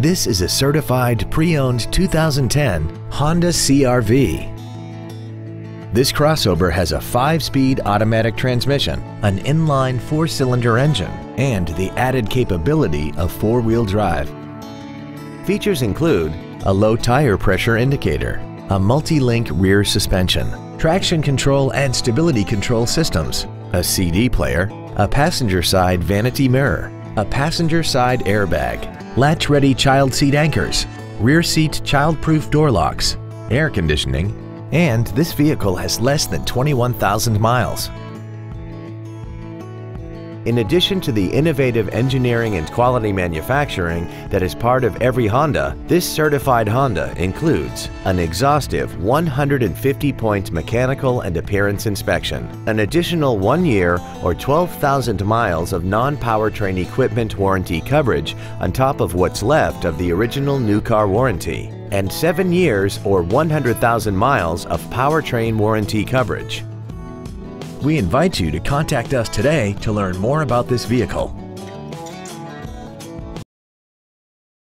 This is a certified pre-owned 2010 Honda CR-V. This crossover has a 5-speed automatic transmission, an inline 4-cylinder engine, and the added capability of 4-wheel drive. Features include a low tire pressure indicator, a multi-link rear suspension, traction control and stability control systems, a CD player, a passenger side vanity mirror, a passenger side airbag, latch-ready child seat anchors, rear seat child-proof door locks, air conditioning, and this vehicle has less than 21,000 miles. In addition to the innovative engineering and quality manufacturing that is part of every Honda, this certified Honda includes an exhaustive 150-point mechanical and appearance inspection, an additional 1-year or 12,000 miles of non-powertrain equipment warranty coverage on top of what's left of the original new car warranty, and 7 years or 100,000 miles of powertrain warranty coverage. We invite you to contact us today to learn more about this vehicle.